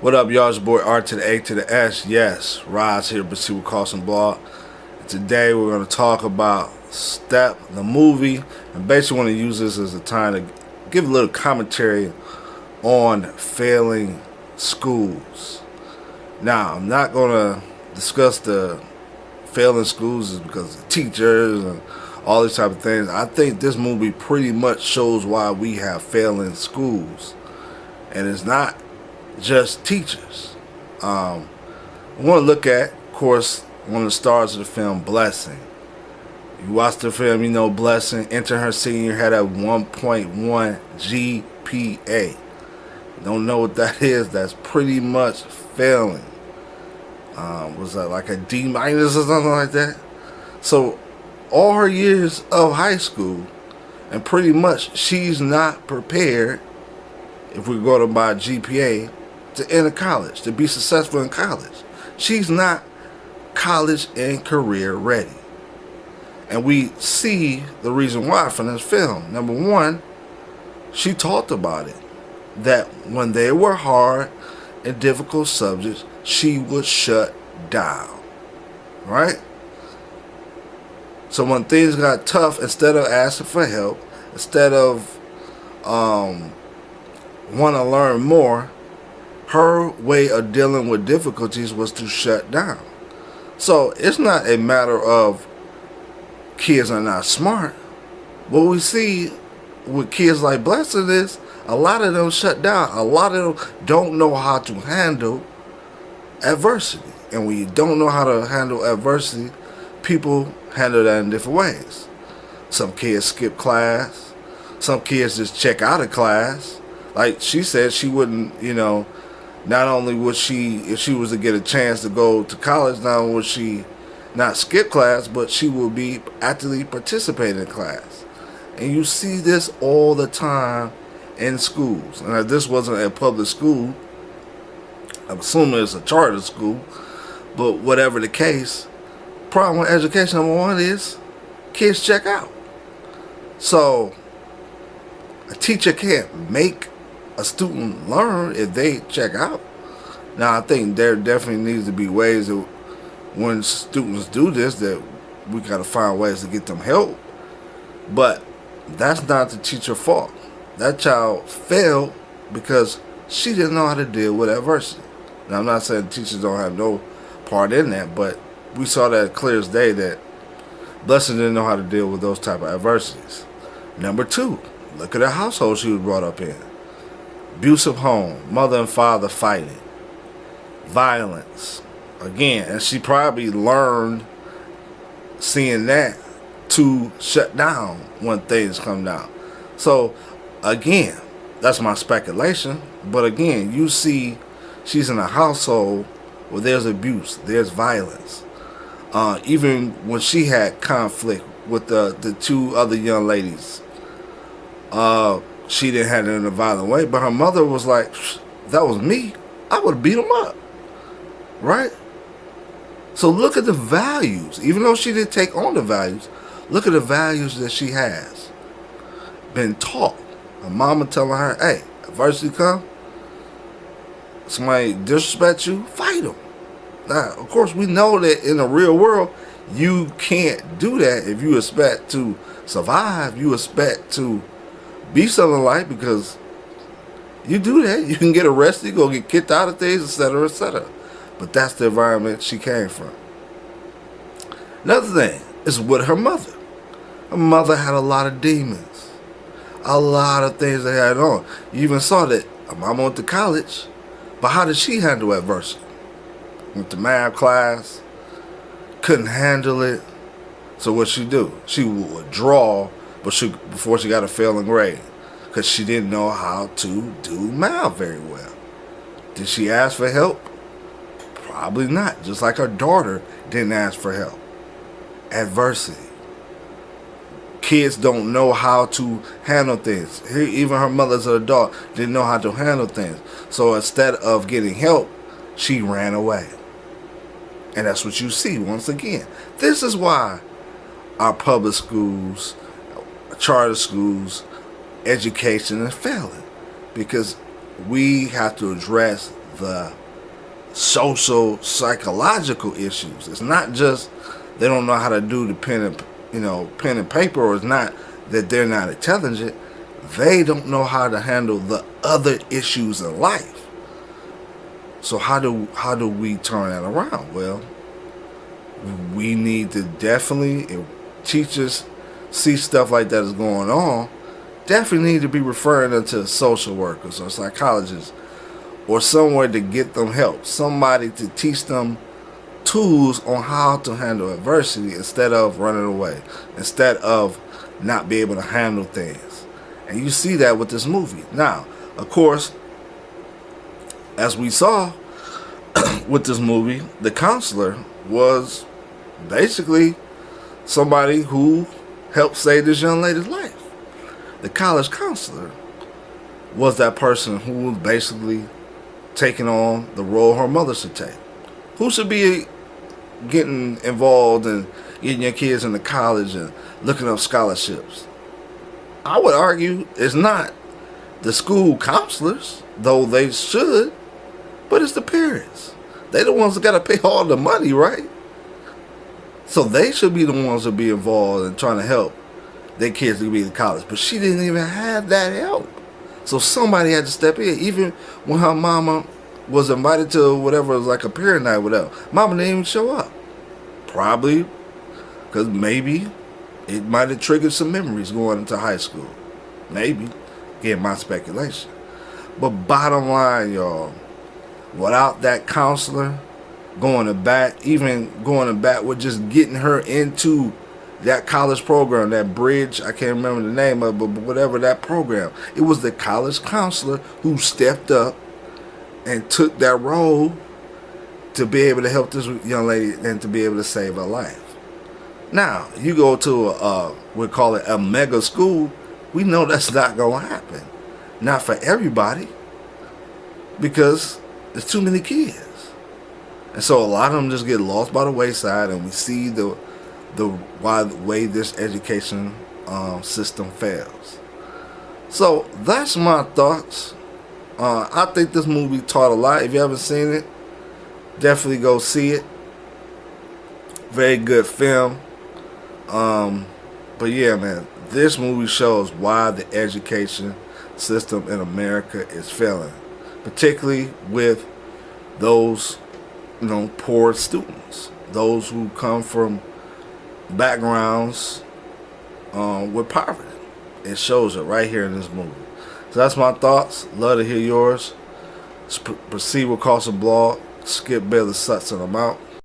What up, y'all? It's your boy R to the A to the S. Yes, Rod's here, but see what Carson blog. Today we're going to talk about Step, the movie, and basically want to use this as a time to give a little commentary on failing schools. Now, I'm not going to discuss the failing schools because of teachers and all these type of things. I think this movie pretty much shows why we have failing schools, and it's not just teachers. I want to look at, of course, one of the stars of the film, Blessin. You watch the film, you know Blessin, entering her senior, had a 1.1 GPA. Don't know what that is? That's pretty much failing. Was that like a D minus or something like that? So all her years of high school, and pretty much she's not prepared, if we go to by GPA, to enter college, to be successful in college. She's not college and career ready. And we see the reason why from this film. Number one, she talked about it, that when they were hard and difficult subjects, she would shut down. Right? So when things got tough, instead of asking for help, instead of want to learn more, her way of dealing with difficulties was to shut down. So it's not a matter of kids are not smart. What we see with kids like Blessin is a lot of them shut down. A lot of them don't know how to handle adversity. And when you don't know how to handle adversity, people handle that in different ways. Some kids skip class. Some kids just check out of class. Like she said, she wouldn't, not only would she, if she was to get a chance to go to college, not only would she not skip class, but she will be actively participating in class. And you see this all the time in schools. And if this wasn't a public school, I'm assuming it's a charter school, but whatever the case, problem with education, number one, is kids check out. So a teacher can't make a student learn if they check out. Now, I think there definitely needs to be ways that when students do this, that we got to find ways to get them help. But that's not the teacher's fault. That child failed because she didn't know how to deal with adversity. Now, I'm not saying teachers don't have no part in that, but we saw that clear as day that Blessin didn't know how to deal with those type of adversities. Number two, look at the household she was brought up in. Abusive home, mother and father fighting, violence. Again, and she probably learned seeing that to shut down when things come down. So, again, that's my speculation. But again, you see she's in a household where there's abuse, there's violence. Even when she had conflict with the two other young ladies, she didn't have it in a violent way, but her mother was like, that was me, I would have beat him up. Right? So look at the values. Even though she didn't take on the values, look at the values that she has been taught. Her mama telling her, hey, adversity come, somebody disrespect you, fight them. Now, of course, we know that in the real world, you can't do that if you expect to survive, you expect to be something like, because you do that, you can get arrested, you go get kicked out of things, etc., etc. But that's the environment she came from. Another thing is with her mother. Her mother had a lot of demons, a lot of things they had on. You even saw that her mama went to college, but how did she handle adversity? Went to math class, couldn't handle it. So what she do? She would withdraw, before she got a failing grade, because she didn't know how to do math very well. Did she ask for help? Probably not. Just like her daughter didn't ask for help. Adversity. Kids don't know how to handle things. Even her mother as an adult didn't know how to handle things. So instead of getting help, she ran away. And that's what you see once again. This is why our public schools, charter schools, education is failing. Because we have to address the social psychological issues. It's not just they don't know how to do the pen and paper, or it's not that they're not intelligent. They don't know how to handle the other issues in life. So how do we turn that around? Well, we need to definitely, if teachers see stuff like that is going on, definitely need to be referring them to social workers or psychologists, or somewhere to get them help. Somebody to teach them tools on how to handle adversity instead of running away, instead of not be able to handle things. And you see that with this movie. Now, of course, as we saw with this movie, the counselor was basically somebody who helped save this young lady's life. The college counselor was that person who was basically taking on the role her mother should take. Who should be getting involved in getting your kids into college and looking up scholarships? I would argue it's not the school counselors, though they should, but it's the parents. They the ones that got to pay all the money, right? So they should be the ones that be involved in trying to help their kids to be in college. But she didn't even have that help. So somebody had to step in. Even when her mama was invited to whatever, it was like a parent night, whatever, mama didn't even show up. Probably because maybe it might have triggered some memories going into high school. Maybe. Again, my speculation. But bottom line, y'all, without that counselor going to bat, even going to bat with just getting her into that college program, that bridge, I can't remember the name of it, but whatever that program, it was the college counselor who stepped up and took that role to be able to help this young lady and to be able to save her life. Now, you go to we call it a mega school, we know that's not going to happen. Not for everybody, because there's too many kids. And so a lot of them just get lost by the wayside, and we see the way this education system fails. So that's my thoughts. I think this movie taught a lot. If you haven't seen it, definitely go see it. Very good film. But yeah, man, this movie shows why the education system in America is failing, particularly with those, poor students, those who come from backgrounds with poverty. It shows it right here in this movie. So that's my thoughts. Love to hear yours. Proceed with Caution Blog. Skip Bailey Sutton. I'm out.